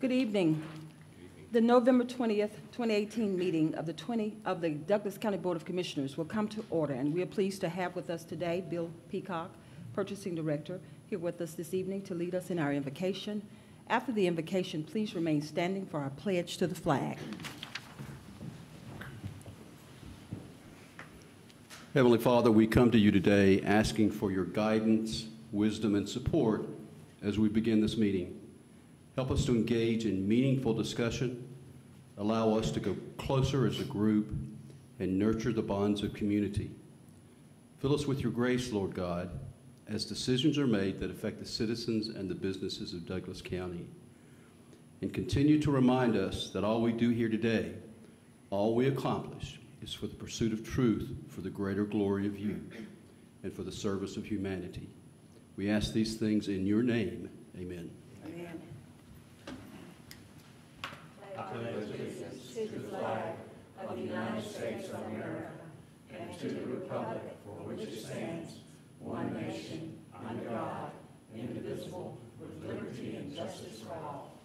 Good evening. The November 20th, 2018 meeting of the Douglas County Board of Commissioners will come to order, and we are pleased to have with us today Bill Peacock, Purchasing Director, here with us this evening to lead us in our invocation. After the invocation, please remain standing for our pledge to the flag. Heavenly Father, we come to you today asking for your guidance, wisdom, and support as we begin this meeting. Help us to engage in meaningful discussion, allow us to go closer as a group, and nurture the bonds of community. Fill us with your grace, Lord God, as decisions are made that affect the citizens and the businesses of Douglas County. And continue to remind us that all we do here today, all we accomplish, is for the pursuit of truth, for the greater glory of you, and for the service of humanity. We ask these things in your name. Amen. Amen. I pledge allegiance to the flag of the United States of America and to the republic for which it stands, one nation, under God, indivisible, with liberty and justice for all.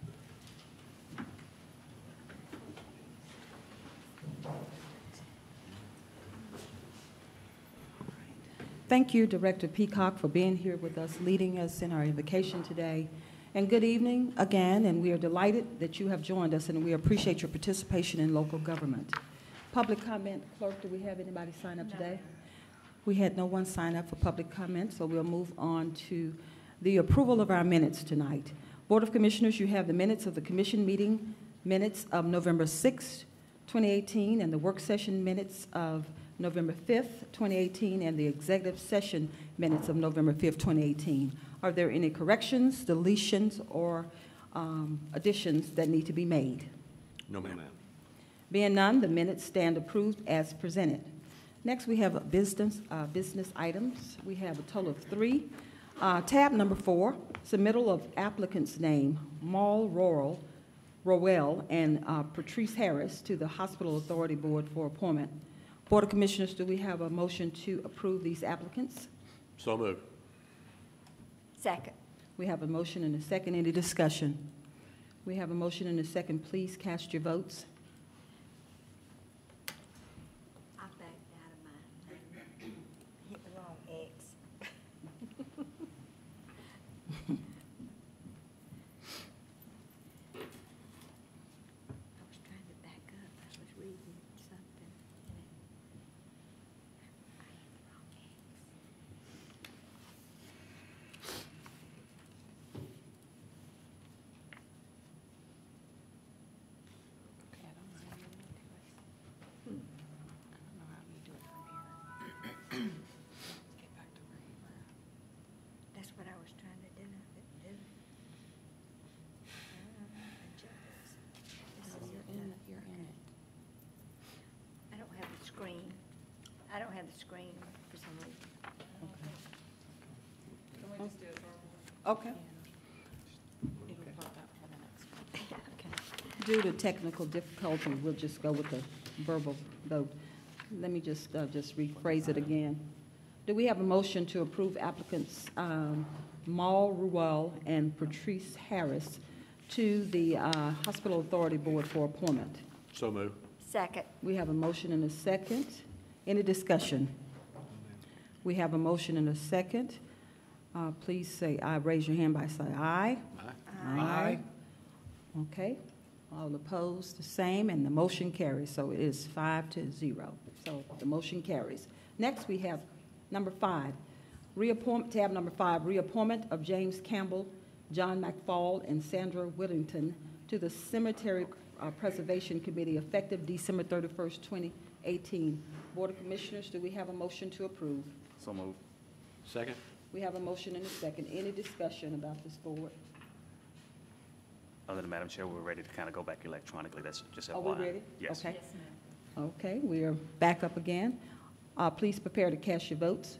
Thank you, Director Peacock, for being here with us, leading us in our invocation today. And good evening again, and we are delighted that you have joined us, and we appreciate your participation in local government. Public comment, Clerk, do we have anybody sign up today? We had no one sign up for public comment, so we'll move on to the approval of our minutes tonight. Board of Commissioners, you have the minutes of the commission meeting, minutes of November 6th, 2018, and the work session minutes of November 5th, 2018, and the executive session minutes of November 5th, 2018. Are there any corrections, deletions, or additions that need to be made? No, ma'am. Being none, the minutes stand approved as presented. Next, we have business items. We have a total of 3. Tab number 4, submittal of applicant's name, Maul Rowell and Patrice Harris to the Hospital Authority Board for appointment. Board of Commissioners, do we have a motion to approve these applicants? So moved. Second. We have a motion and a second. Any discussion? We have a motion and a second. Please cast your votes. I backed out of mine. Hit the wrong X. I was trying to back up. I was reading something. I hit the wrong X. That's what I was trying to do. You're in it. I don't have the screen. I don't have the screen for some reason. Can we just do it verbal? Okay. Okay. Due to technical difficulty, we'll just go with the verbal vote. Let me just rephrase it again. Do we have a motion to approve applicants Maul Rowell and Patrice Harris to the Hospital Authority Board for appointment? So moved. Second. We have a motion and a second. Any discussion? We have a motion and a second. Please say aye. Raise your hand by saying aye. Aye. Aye. Okay. All opposed, the same, and the motion carries. So it is 5-0. So the motion carries. Next, we have number 5, tab number 5, reappointment of James Campbell, John McFall, and Sandra Whittington to the Cemetery Preservation Committee effective December 31st, 2018. Board of Commissioners, do we have a motion to approve? So moved. Second. We have a motion and a second. Any discussion about this board? Other than Madam Chair, we're ready to kind of go back electronically. That's just FYI. Are we ready? Yes. Okay. Okay, we are back up again. Please prepare to cast your votes.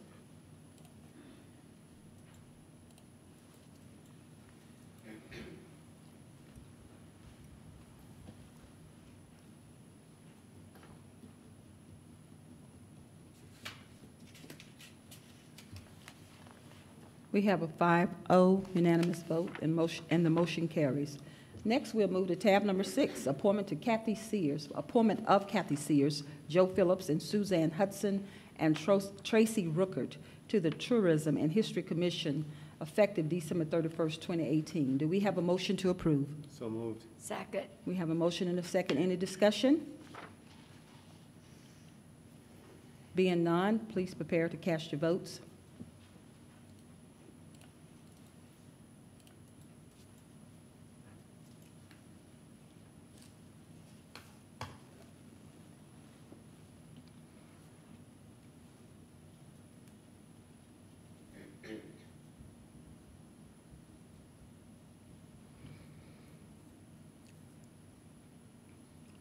We have a 5-0 unanimous vote, and the motion carries. Next, we'll move to tab number 6, appointment of Kathy Sears, Joe Phillips, and Suzanne Hudson, and Tracy Rookert to the Tourism and History Commission effective December 31st, 2018. Do we have a motion to approve? So moved. Second. We have a motion and a second. Any discussion? Being none, please prepare to cast your votes.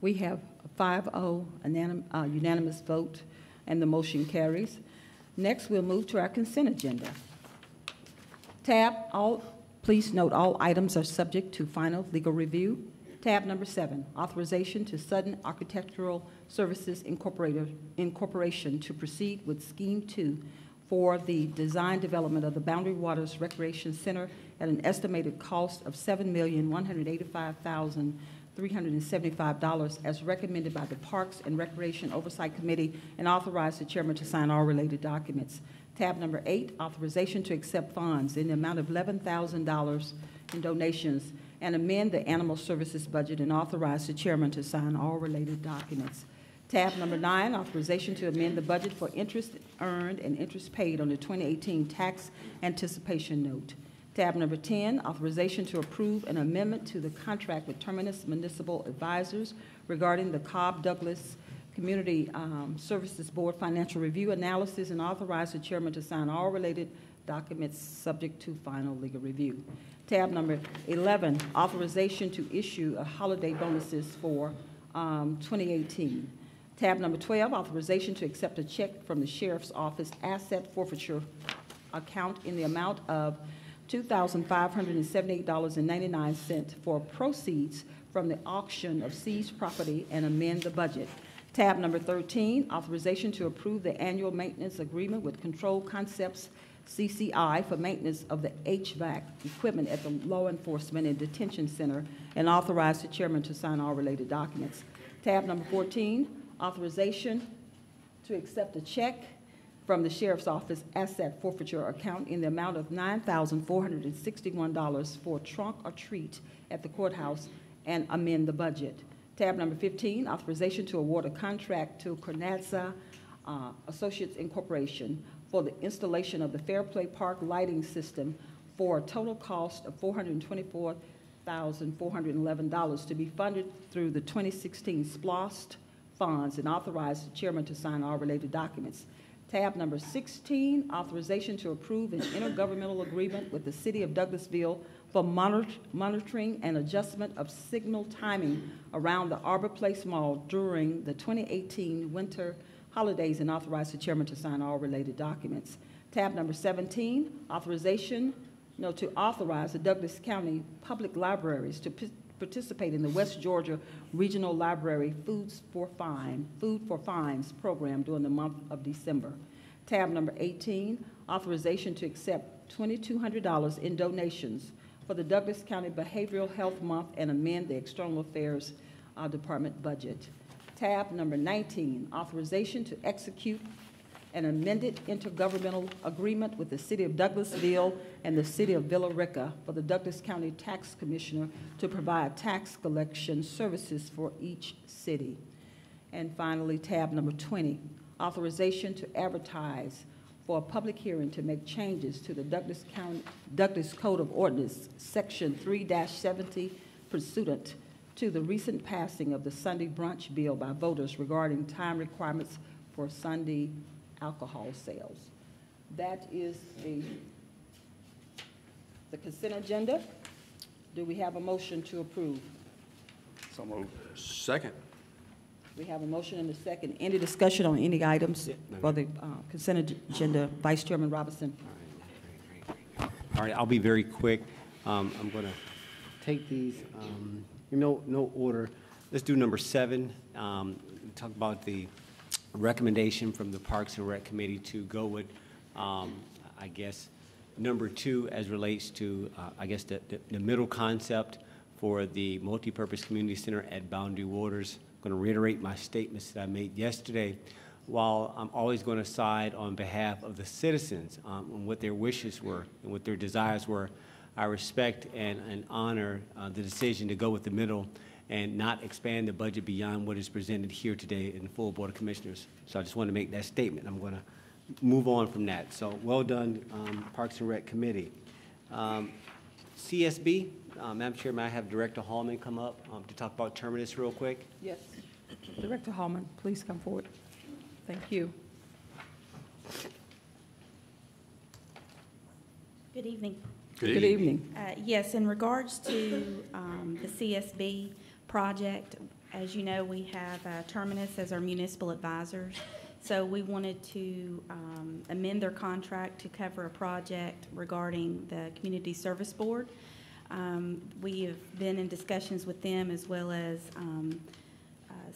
We have a 5-0 unanimous vote, and the motion carries. Next, we'll move to our consent agenda. Please note all items are subject to final legal review. Tab number 7, authorization to Sudden Architectural Services Incorporation to proceed with Scheme 2 for the design development of the Boundary Waters Recreation Center at an estimated cost of $7,185,375 as recommended by the Parks and Recreation Oversight Committee, and authorize the chairman to sign all related documents. Tab number 8, authorization to accept funds in the amount of $11,000 in donations and amend the animal services budget, and authorize the chairman to sign all related documents. Tab number 9, authorization to amend the budget for interest earned and interest paid on the 2018 tax anticipation note. Tab number 10, authorization to approve an amendment to the contract with Terminus Municipal Advisors regarding the Cobb-Douglas Community Services Board financial review analysis, and authorize the chairman to sign all related documents subject to final legal review. Tab number 11, authorization to issue holiday bonuses for 2018. Tab number 12, authorization to accept a check from the Sheriff's Office asset forfeiture account in the amount of $2,578.99 for proceeds from the auction of seized property, and amend the budget. Tab number 13, authorization to approve the annual maintenance agreement with Control Concepts CCI for maintenance of the HVAC equipment at the Law Enforcement and Detention Center, and authorize the chairman to sign all related documents. Tab number 14, authorization to accept a check from the Sheriff's Office asset forfeiture account in the amount of $9,461 for trunk or treat at the courthouse, and amend the budget. Tab number 15, authorization to award a contract to Carnazza Associates Incorporation for the installation of the Fairplay Park lighting system for a total cost of $424,411 to be funded through the 2016 SPLOST funds, and authorize the chairman to sign all related documents. Tab number 16, authorization to approve an intergovernmental agreement with the City of Douglasville for monitoring and adjustment of signal timing around the Arbor Place Mall during the 2018 winter holidays, and authorize the chairman to sign all related documents. Tab number 17, to authorize the Douglas County Public Libraries to participate in the West Georgia Regional Library Food for Fines program during the month of December. Tab number 18, authorization to accept $2,200 in donations for the Douglas County Behavioral Health Month, and amend the External Affairs Department budget. Tab number 19, authorization to execute an amended intergovernmental agreement with the City of Douglasville and the City of Villa Rica for the Douglas County Tax Commissioner to provide tax collection services for each city. And finally, tab number 20, authorization to advertise for a public hearing to make changes to the Douglas Code of Ordinance, Section 3-70, pursuant to the recent passing of the Sunday brunch bill by voters regarding time requirements for Sunday alcohol sales. That is the consent agenda. Do we have a motion to approve? So moved. Second. We have a motion and a second. Any discussion on any items for the consent agenda? Vice Chairman Robinson. All right, I'll be very quick. I'm going to take these in no order. Let's do number 7. Talk about the recommendation from the Parks and Rec Committee to go with, I guess, number 2 as relates to, I guess, the middle concept for the multipurpose community center at Boundary Waters. I'm going to reiterate my statements that I made yesterday. While I'm always going to side on behalf of the citizens on what their wishes were and what their desires were, I respect and honor the decision to go with the middle and not expand the budget beyond what is presented here today in the full Board of Commissioners. So I just want to make that statement. I'm going to move on from that. So well done, Parks and Rec Committee. CSB, Madam Chair, may I have Director Hallman come up to talk about Terminus real quick? Yes. Director Hallman, please come forward. Thank you. Good evening. Good evening. Yes, in regards to the CSB project, as you know, we have Terminus as our municipal advisors. So we wanted to amend their contract to cover a project regarding the Community Service Board. We have been in discussions with them as well as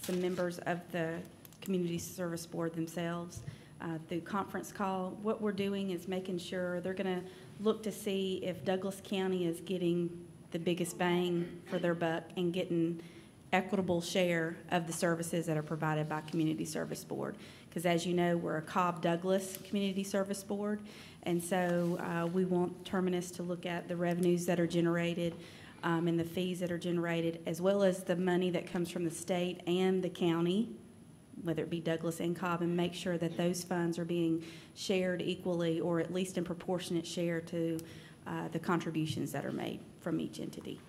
some members of the Community Service Board themselves through conference call. What we're doing is making sure they're going to look to see if Douglas County is getting the biggest bang for their buck and getting equitable share of the services that are provided by Community Service Board. Because as you know, we're a Cobb-Douglas Community Service Board, and so we want Terminus to look at the revenues that are generated and the fees that are generated, as well as the money that comes from the state and the county, whether it be Douglas and Cobb, and make sure that those funds are being shared equally or at least in proportionate share to the contributions that are made from each entity.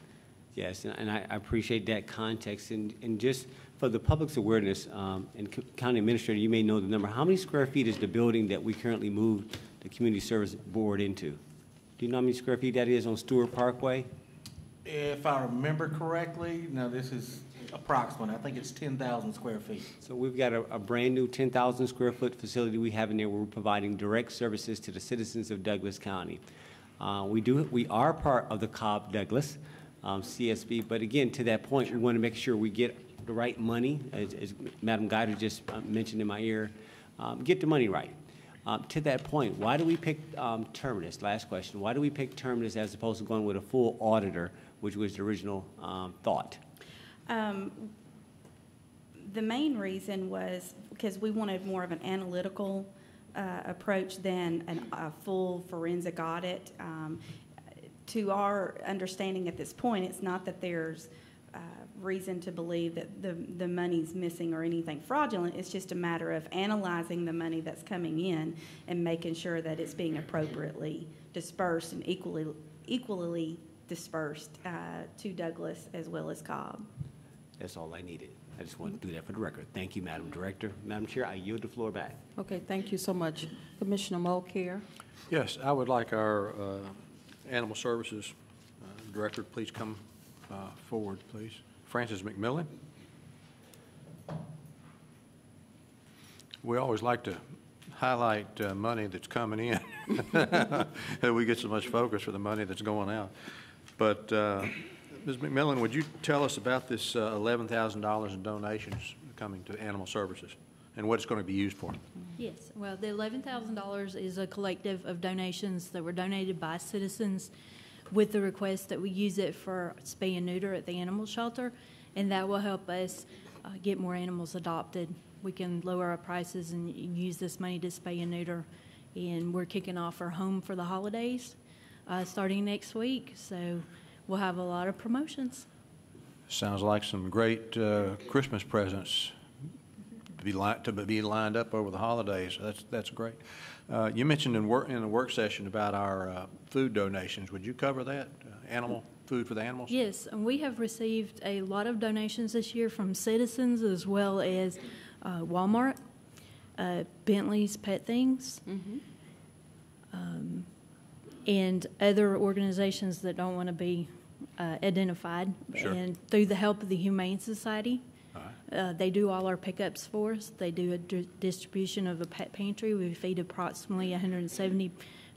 Yes, and I appreciate that context. And just for the public's awareness, and County Administrator, you may know the number. How many square feet is the building that we currently moved the Community Service Board into? Do you know how many square feet that is on Stewart Parkway? If I remember correctly, no, this is approximate. I think it's 10,000 square feet. So we've got a brand-new 10,000 square foot facility we have in there where we're providing direct services to the citizens of Douglas County. We are part of the Cobb-Douglas CSB, but again, to that point, we want to make sure we get the right money, as Madam Guider just mentioned in my ear, get the money right. To that point, why do we pick Terminus? Last question. Why do we pick Terminus as opposed to going with a full auditor, which was the original thought? The main reason was because we wanted more of an analytical approach than a full forensic audit. To our understanding at this point, it's not that there's reason to believe that the money's missing or anything fraudulent. It's just a matter of analyzing the money that's coming in and making sure that it's being appropriately dispersed and equally dispersed to Douglas as well as Cobb. That's all I needed. I just wanted to do that for the record. Thank you, Madam Director. Madam Chair, I yield the floor back. Okay, thank you so much. Commissioner Mulcair. Yes, I would like our Animal Services Director, please come forward, please. Francis McMillan. We always like to highlight money that's coming in. We get so much focus for the money that's going out. But Ms. McMillan, would you tell us about this $11,000 in donations coming to Animal Services and what it's going to be used for? Yes, well, the $11,000 is a collective of donations that were donated by citizens with the request that we use it for spay and neuter at the animal shelter, and that will help us get more animals adopted. We can lower our prices and use this money to spay and neuter, and we're kicking off our home for the holidays starting next week, so we'll have a lot of promotions. Sounds like some great Christmas presents to be lined up over the holidays. That's great. You mentioned in the work session about our food donations. Would you cover that? Animal food for the animals? Yes, and we have received a lot of donations this year from citizens as well as Walmart, Bentley's Pet Things, and other organizations that don't want to be identified. Sure. And through the help of the Humane Society, they do all our pickups for us. They do a distribution of a pet pantry. We feed approximately 170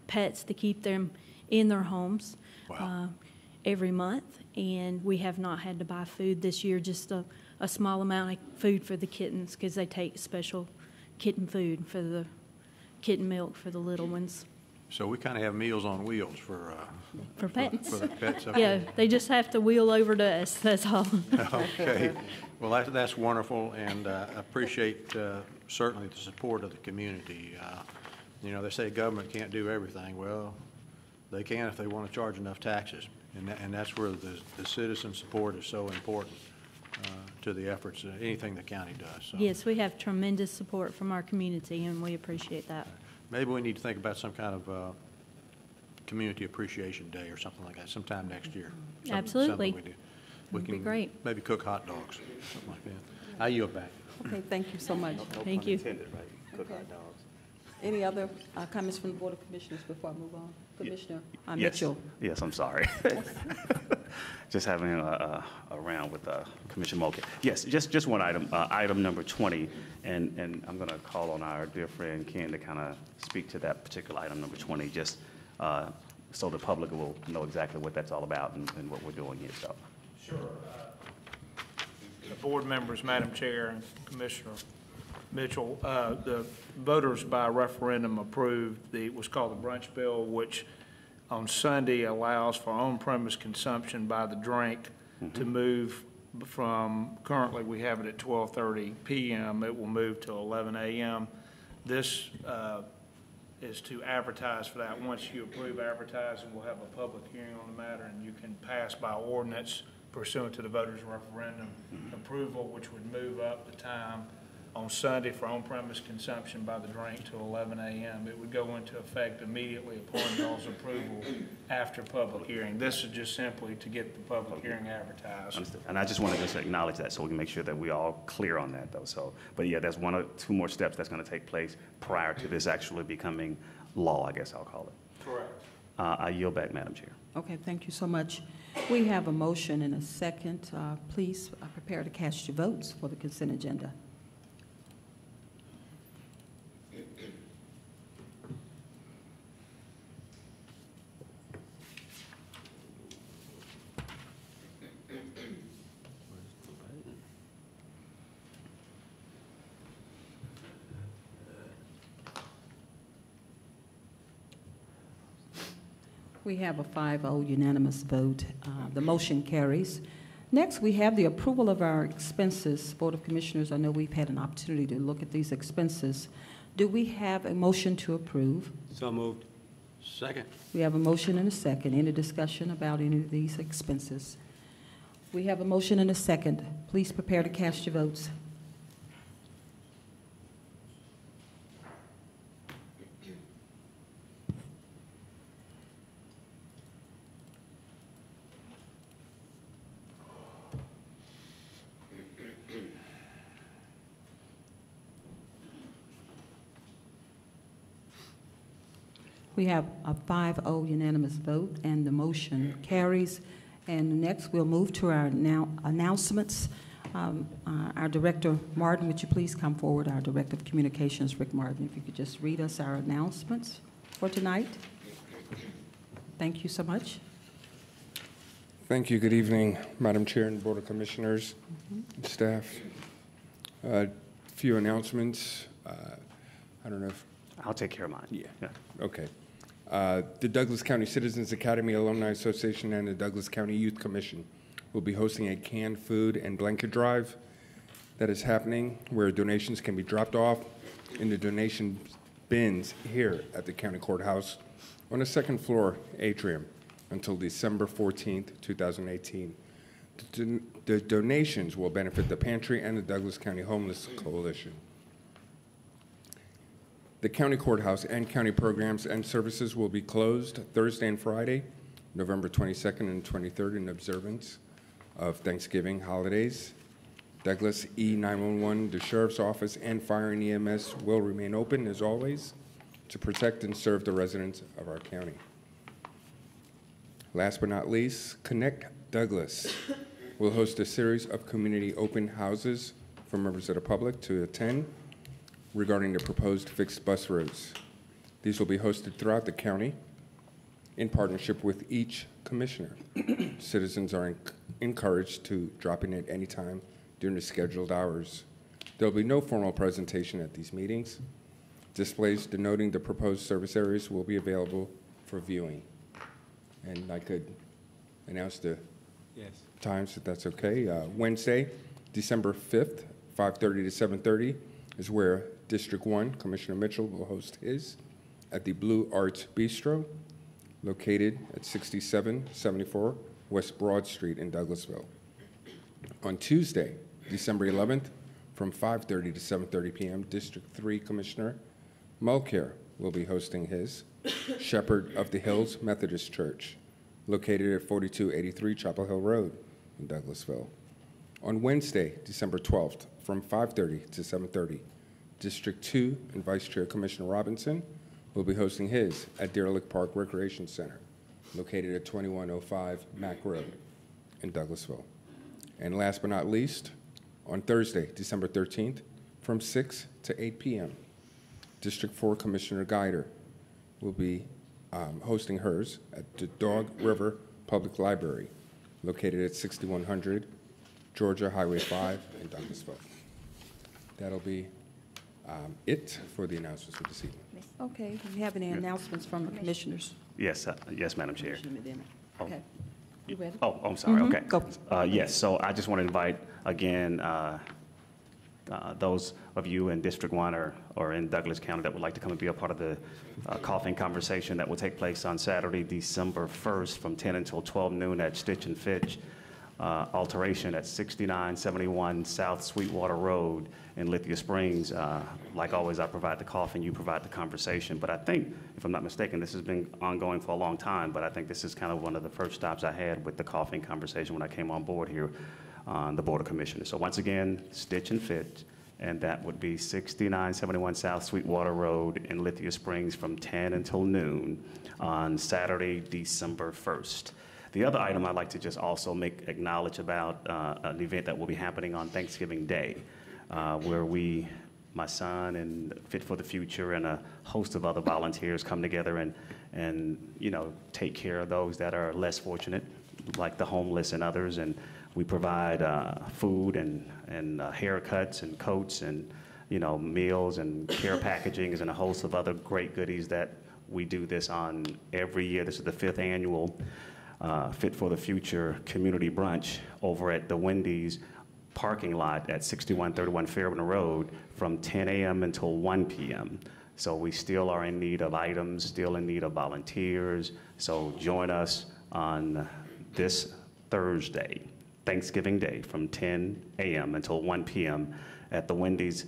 pets to keep them in their homes. Wow. Every month, and we have not had to buy food this year, just a small amount of food for the kittens because they take special kitten food for the kitten milk for the little ones. So we kind of have Meals on Wheels for pets. For the pets. Yeah, they just have to wheel over to us, that's all. Okay. Well, that's wonderful, and I appreciate certainly the support of the community. You know, they say government can't do everything. Well, they can if they want to charge enough taxes, and that's where the citizen support is so important to the efforts of anything the county does. So Yes, we have tremendous support from our community, and we appreciate that. maybe we need to think about some kind of community appreciation day or something like that sometime next year. Absolutely. Something we do. That'd be can great. Maybe cook hot dogs, something like that. I yield back. Okay, thank you so much. Thank you. Okay. Any other comments from the Board of Commissioners before I move on? Commissioner Yes. Mitchell. Yes, I'm sorry. Just having a round with Commissioner Mulkey. Yes, just one item, item number 20, and I'm going to call on our dear friend Ken to kind of speak to that particular item number 20, just so the public will know exactly what that's all about and what we're doing here. So. Sure. The board members, Madam Chair, and Commissioner Mitchell, the voters by referendum approved what's called the brunch bill, which on Sunday allows for on-premise consumption by the drink to move from, currently we have it at 12:30 p.m. It will move to 11 a.m. This is to advertise for that. Once you approve advertising, we'll have a public hearing on the matter, and you can pass by ordinance pursuant to the voters' referendum approval, which would move up the time on Sunday for on-premise consumption by the drink to 11 a.m. It would go into effect immediately upon y'all's approval after public hearing. This is just simply to get the public hearing advertised. Understood. And I just want to just acknowledge that so we can make sure that we're all clear on that, though. So, but yeah, there's one or two more steps that's going to take place prior to this actually becoming law, I guess I'll call it. Correct. I yield back, Madam Chair. Okay, thank you so much. We have a motion and a second. Please prepare to cast your votes for the consent agenda. We have a 5-0 unanimous vote. The motion carries. Next, we have the approval of our expenses. Board of Commissioners, I know we've had an opportunity to look at these expenses. Do we have a motion to approve? So moved. Second. We have a motion and a second. Any discussion about any of these expenses? We have a motion and a second. Please prepare to cast your votes. We have a 5-0 unanimous vote, and the motion carries. And next, we'll move to our announcements. Our Director, Martin, would you please come forward? Our Director of Communications, Rick Martin, if you could just read us our announcements for tonight. Thank you so much. Thank you. Good evening, Madam Chair and Board of Commissioners, staff. A few announcements. I don't know if... I'll take care of mine. Yeah. Okay. The Douglas County Citizens Academy Alumni Association and the Douglas County Youth Commission will be hosting a canned food and blanket drive that is happening where donations can be dropped off in the donation bins here at the county courthouse on the second floor atrium until December 14th, 2018. The donations will benefit the pantry and the Douglas County Homeless Coalition. The county courthouse and county programs and services will be closed Thursday and Friday, November 22nd and 23rd in observance of Thanksgiving holidays. Douglas E911, the Sheriff's Office, and Fire and EMS will remain open as always to protect and serve the residents of our county. Last but not least, Connect Douglas will host a series of community open houses for members of the public to attend regarding the proposed fixed bus routes. These will be hosted throughout the county in partnership with each commissioner. Citizens are encouraged to drop in at any time during the scheduled hours. There will be no formal presentation at these meetings. Displays denoting the proposed service areas will be available for viewing. And I could announce the times, if that's okay. Wednesday, December 5th, 5:30 to 7:30 is where District 1, Commissioner Mitchell, will host his at the Blue Arts Bistro, located at 6774 West Broad Street in Douglasville. On Tuesday, December 11th, from 5:30 to 7:30 p.m., District 3 Commissioner Mulcair will be hosting his Shepherd of the Hills Methodist Church, located at 4283 Chapel Hill Road in Douglasville. On Wednesday, December 12th, from 5:30 to 7:30, District 2 and Vice Chair Commissioner Robinson will be hosting his at Derelict Park Recreation Center, located at 2105 Mack Road in Douglasville. And last but not least, on Thursday, December 13th, from 6 to 8 p.m., District 4 Commissioner Guider will be hosting hers at the Dog River Public Library, located at 6100 Georgia Highway 5 in Douglasville. That'll be it for the announcements for this evening. Okay, do you have any announcements from the commissioners? Yes, yes, Madam Chair. Commissioner Medina. Oh. Okay. You ready? Oh, I'm sorry, okay. Go. Yes, so I just want to invite, again, those of you in District 1 or in Douglas County that would like to come and be a part of the coffee conversation that will take place on Saturday, December 1st, from 10 until 12 noon at Stitch and Fitch Alteration at 6971 South Sweetwater Road in Lithia Springs. Like always, I provide the coffee and you provide the conversation. But I think, if I'm not mistaken, this has been ongoing for a long time, but I think this is kind of one of the first stops I had with the coffee and conversation when I came on board here on the Board of Commissioners. So once again, Stitch and Fit, and that would be 6971 South Sweetwater Road in Lithia Springs from 10 until noon on Saturday, December 1st. The other item I'd like to just also acknowledge about an event that will be happening on Thanksgiving Day, where my son and Fit for the Future and a host of other volunteers come together and take care of those that are less fortunate, like the homeless and others. And we provide food and haircuts and coats and meals and care packaging and a host of other great goodies that we do this on every year. This is the 5th annual Fit for the Future Community Brunch over at the Wendy's parking lot at 6131 Fairburn Road from 10 a.m. until 1 p.m. So we still are in need of items, still in need of volunteers. So join us on this Thursday, Thanksgiving Day, from 10 a.m. until 1 p.m. at the Wendy's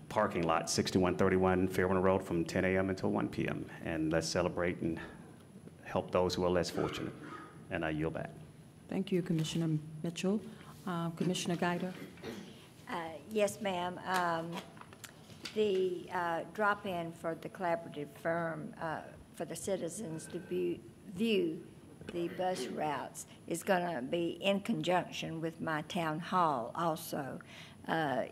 parking lot, 6131 Fairburn Road from 10 a.m. until 1 p.m. And let's celebrate and help those who are less fortunate. And I yield back. Thank you, Commissioner Mitchell. Commissioner Guider? Yes, ma'am. The drop-in for the collaborative firm for the citizens to view the bus routes is going to be in conjunction with my town hall also.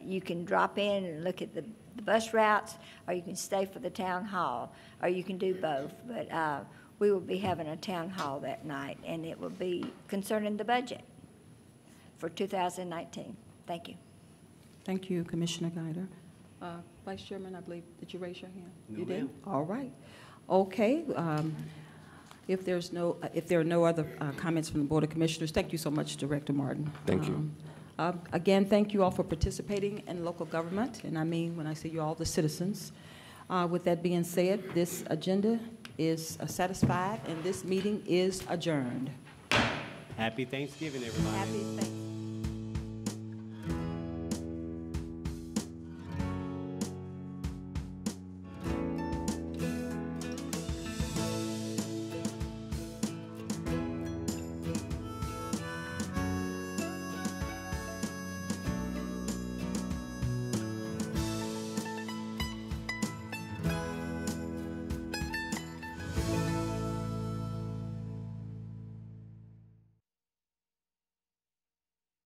You can drop in and look at the bus routes, or you can stay for the town hall, or you can do both. But we will be having a town hall that night, and it will be concerning the budget for 2019. Thank you. Thank you, Commissioner Guider. Vice Chairman, I believe, did you raise your hand? No, you did? ma'am. All right. Okay. If there are no other comments from the Board of Commissioners, thank you so much, Director Martin. Thank you. Again, thank you all for participating in local government, and I mean when I say you all, the citizens. With that being said, this agenda is satisfied, and this meeting is adjourned. Happy Thanksgiving, everybody. Happy Thanksgiving.